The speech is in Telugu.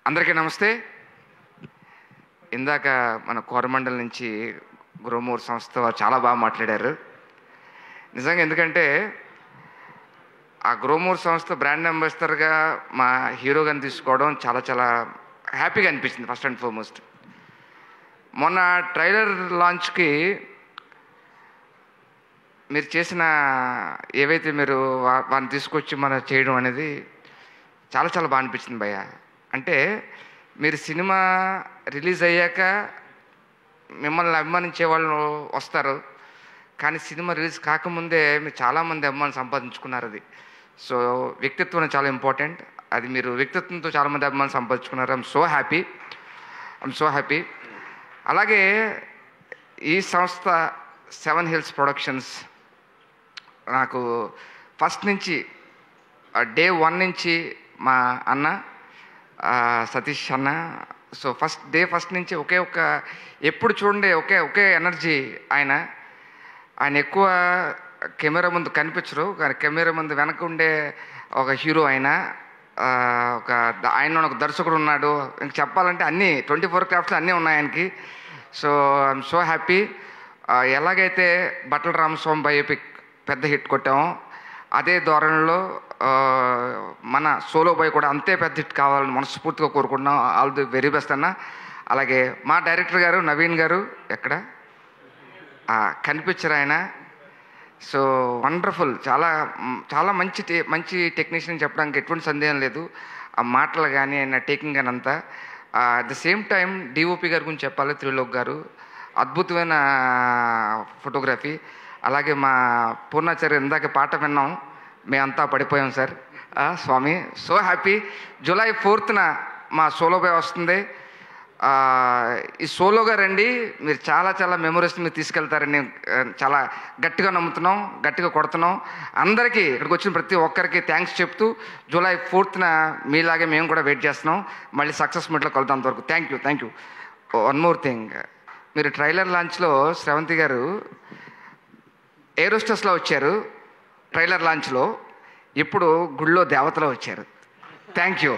అందరికీ నమస్తే. ఇందాక మన కోరమండల్ నుంచి గ్రోమోర్ సంస్థ వారు చాలా బాగా మాట్లాడారు. నిజంగా ఎందుకంటే ఆ గ్రోమోర్ సంస్థ బ్రాండ్ అంబాసిడర్గా మా హీరో గారిని తీసుకోవడం చాలా చాలా హ్యాపీగా అనిపించింది. ఫస్ట్ అండ్ ఫార్మోస్ట్ మొన్న ట్రైలర్ లాంచ్కి మీరు చేసిన ఏవైతే మీరు వారిని తీసుకొచ్చి మనం చేయడం అనేది చాలా చాలా బాగా అనిపించింది భయ్య. అంటే మీరు సినిమా రిలీజ్ అయ్యాక మిమ్మల్ని అభిమానించే వాళ్ళు వస్తారు, కానీ సినిమా రిలీజ్ కాకముందే మీరు చాలామంది అభిమానులు సంపాదించుకున్నారు. అది సో వ్యక్తిత్వం చాలా ఇంపార్టెంట్. అది మీరు వ్యక్తిత్వంతో చాలామంది అభిమానులు సంపాదించుకున్నారు. I'm so happy. అలాగే ఈ సంస్థ 7 Hills ప్రొడక్షన్స్ నాకు ఫస్ట్ నుంచి డే 1 నుంచి మా అన్న సతీష్ అన్న, సో ఫస్ట్ నుంచి ఎప్పుడు చూడండి ఒకే ఎనర్జీ. ఆయన ఎక్కువ కెమెరా ముందు కనిపించరు, కానీ కెమెరా ముందు వెనక ఉండే ఒక హీరో. ఆయన ఒక దర్శకుడు ఉన్నాడు. ఇంక చెప్పాలంటే అన్నీ 24 క్రాఫ్ట్స్ అన్నీ ఉన్నాయి ఆయనకి. So I'm so happy. ఎలాగైతే బట్టల రామస్వామి బయోపిక్ పెద్ద హిట్ కొట్టామో అదే ధోరణిలో మన సోలో బాయ్ కూడా అంతే పెద్ద హిట్ కావాలని మనస్ఫూర్తిగా కోరుకుంటున్నాం. ఆల్ ది వెరీ బెస్ట్ అన్న. అలాగే మా డైరెక్టర్ గారు నవీన్ గారు ఎక్కడ కనిపించరు ఆయన. సో వండర్ఫుల్, చాలా చాలా మంచి టెక్నీషియన్ చెప్పడానికి ఎటువంటి సందేహం లేదు. ఆ మాటలు కానీ ఆయన టేకింగ్ కానీ అంతా. At the same time DOP గారి గురించి చెప్పాలి, త్రిలోక్ గారు అద్భుతమైన ఫోటోగ్రఫీ. అలాగే మా పూర్ణాచార్య ఇందాక పాట విన్నాం, మేమంతా పడిపోయాం సార్. స్వామి సో హ్యాపీ. జూలై 4th మా సోలో బాయ్ వస్తుంది. ఈ సోలోగా రండి, మీరు చాలా చాలా మెమరీస్ మీరు తీసుకెళ్తారని చాలా గట్టిగా నమ్ముతున్నాం, గట్టిగా కొడుతున్నాం. అందరికీ ఇక్కడికి వచ్చిన ప్రతి ఒక్కరికి థ్యాంక్స్ చెప్తూ జూలై 4th మీలాగే మేము కూడా వెయిట్ చేస్తున్నాం. మళ్ళీ సక్సెస్ మీట్లో కలుద్దాం. అంతవరకు thank you. One more thing, మీరు ట్రైలర్ లాంచ్లో శ్రవంతి గారు ఏరోస్టెస్లో వచ్చారు ట్రైలర్ లాంచ్లో, ఇప్పుడు గుళ్ళో దేవతలో వచ్చారు. Thank you.